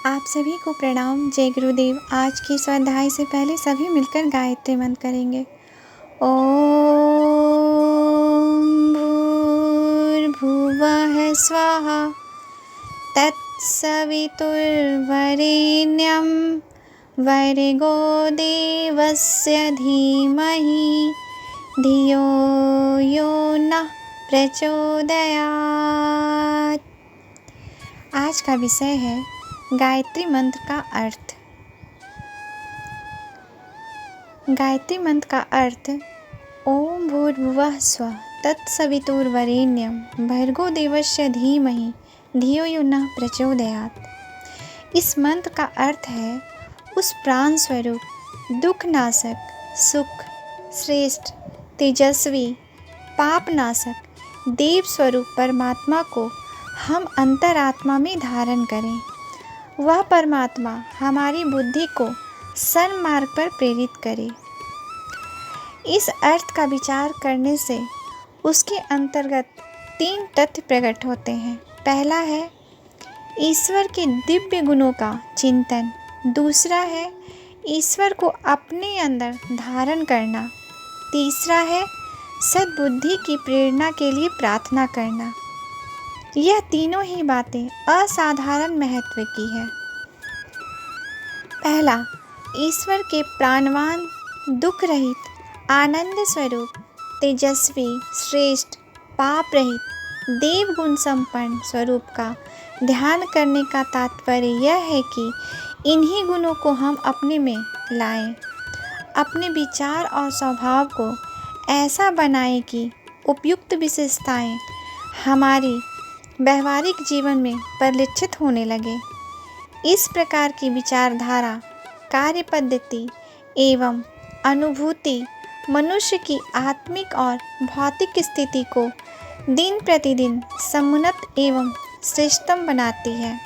आप सभी को प्रणाम। जय गुरुदेव। आज की स्वाध्याय से पहले सभी मिलकर गायत्री मंत्र करेंगे। ओम भूर्भुवः स्वाहा तत्सवितुर्वरेण्यं भर्गो देवस्य धीमहि धियो यो नः प्रचोदयात्। आज का विषय है गायत्री मंत्र का अर्थ। गायत्री मंत्र का अर्थ ओम भूर्भुवः स्वः तत्सवितुर्वरेण्यं भर्गो देवस्य धीमहि धियो यो नः प्रचोदयात्। इस मंत्र का अर्थ है उस प्राण स्वरूप, दुखनाशक, सुख, श्रेष्ठ, तेजस्वी, पापनाशक, देव स्वरूप परमात्मा को हम अंतरात्मा में धारण करें। वह परमात्मा हमारी बुद्धि को सन्मार्ग पर प्रेरित करे। इस अर्थ का विचार करने से उसके अंतर्गत 3 तथ्य प्रकट होते हैं। पहला है ईश्वर के दिव्य गुणों का चिंतन। दूसरा है ईश्वर को अपने अंदर धारण करना। तीसरा है सद्बुद्धि की प्रेरणा के लिए प्रार्थना करना। यह तीनों ही बातें असाधारण महत्व की है। पहला, ईश्वर के प्राणवान, दुख रहित, आनंद स्वरूप, तेजस्वी, श्रेष्ठ, पाप रहित, देव गुण संपन्न स्वरूप का ध्यान करने का तात्पर्य यह है कि इन्हीं गुणों को हम अपने में लाएं। अपने विचार और स्वभाव को ऐसा बनाएं कि उपयुक्त विशेषताएं हमारी व्यवहारिक जीवन में परिलक्षित होने लगे। इस प्रकार की विचारधारा, कार्य पद्धति एवं अनुभूति मनुष्य की आत्मिक और भौतिक स्थिति को दिन प्रतिदिन समुन्नत एवं श्रेष्ठतम बनाती है।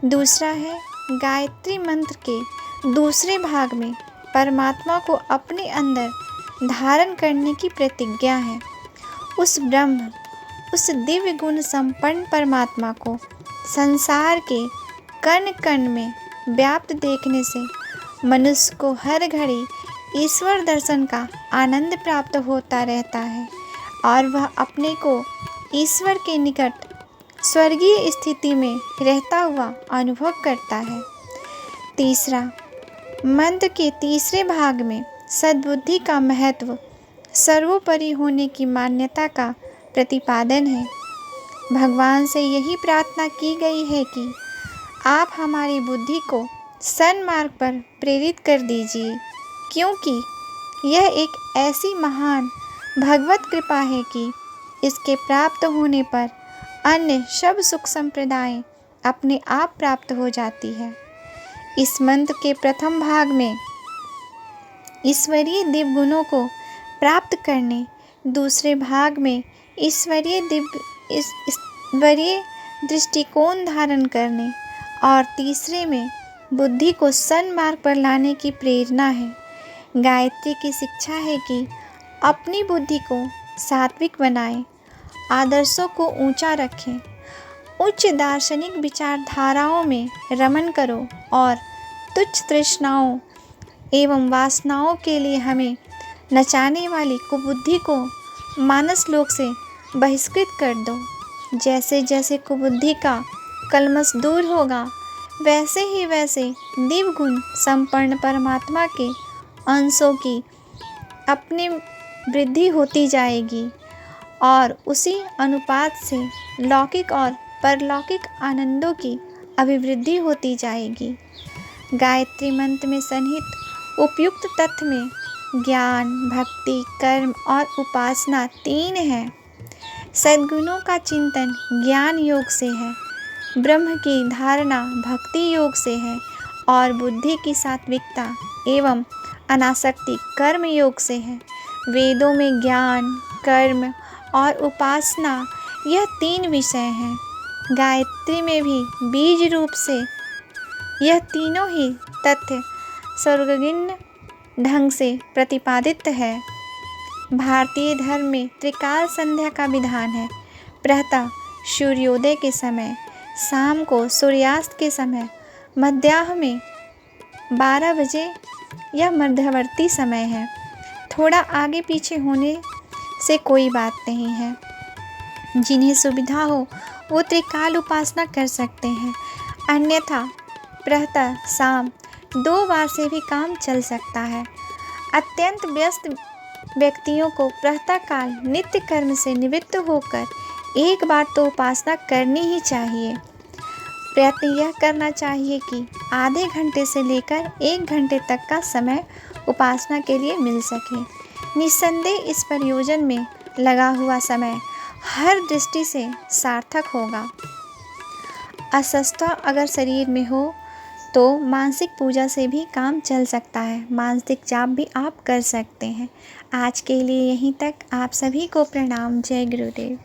दूसरा है गायत्री मंत्र के दूसरे भाग में परमात्मा को अपने अंदर धारण करने की प्रतिज्ञा है। उस ब्रह्म, उस दिव्य गुण संपन्न परमात्मा को संसार के कण कण में व्याप्त देखने से मनुष्य को हर घड़ी ईश्वर दर्शन का आनंद प्राप्त होता रहता है और वह अपने को ईश्वर के निकट स्वर्गीय स्थिति में रहता हुआ अनुभव करता है। तीसरा, मंत्र के तीसरे भाग में सद्बुद्धि का महत्व, सर्वोपरि होने की मान्यता का प्रतिपादन है। भगवान से यही प्रार्थना की गई है कि आप हमारी बुद्धि को सन्मार्ग पर प्रेरित कर दीजिए, क्योंकि यह एक ऐसी महान भगवत कृपा है कि इसके प्राप्त होने पर अन्य सब सुख संप्रदाय अपने आप प्राप्त हो जाती है। इस मंत्र के प्रथम भाग में ईश्वरीय दिव्य गुणों को प्राप्त करने, दूसरे भाग में ईश्वरीय दृष्टिकोण धारण करने और तीसरे में बुद्धि को सन्मार्ग पर लाने की प्रेरणा है। गायत्री की शिक्षा है कि अपनी बुद्धि को सात्विक बनाएं, आदर्शों को ऊंचा रखें, उच्च दार्शनिक विचारधाराओं में रमन करो और तुच्छ तृष्णाओं एवं वासनाओं के लिए हमें नचाने वाली कुबुद्धि को मानस लोक से बहिष्कृत कर दो। जैसे जैसे कुबुद्धि का कलमश दूर होगा, वैसे ही वैसे दिव्य गुण संपन्न परमात्मा के अंशों की अपनी वृद्धि होती जाएगी और उसी अनुपात से लौकिक और परलौकिक आनंदों की अभिवृद्धि होती जाएगी। गायत्री मंत्र में सन्निहित उपयुक्त तत्व में ज्ञान, भक्ति, कर्म और उपासना 3 हैं। सद्गुणों का चिंतन ज्ञान योग से है, ब्रह्म की धारणा भक्ति योग से है और बुद्धि की सात्विकता एवं अनासक्ति कर्म योग से है। वेदों में ज्ञान, कर्म और उपासना यह 3 विषय हैं। गायत्री में भी बीज रूप से यह तीनों ही तथ्य सर्वज्ञ ढंग से प्रतिपादित है। भारतीय धर्म में त्रिकाल संध्या का विधान है। प्रातः सूर्योदय के समय, शाम को सूर्यास्त के समय मध्याह्न में 12 बजे यह मध्यवर्ती समय है। थोड़ा आगे पीछे होने से कोई बात नहीं है। जिन्हें सुविधा हो वो त्रिकाल उपासना कर सकते हैं, अन्यथा प्रातः शाम 2 बार से भी काम चल सकता है। अत्यंत व्यस्त व्यक्तियों को प्रातःकाल नित्य कर्म से निवृत्त होकर एक बार तो उपासना करनी ही चाहिए। प्रयत्न यह करना चाहिए कि आधे घंटे से लेकर 1 घंटे तक का समय उपासना के लिए मिल सके। निस्संदेह इस प्रयोजन में लगा हुआ समय हर दृष्टि से सार्थक होगा। अस्वस्थता अगर शरीर में हो तो मानसिक पूजा से भी काम चल सकता है। मानसिक जाप भी आप कर सकते हैं। आज के लिए यहीं तक। आप सभी को प्रणाम। जय गुरुदेव।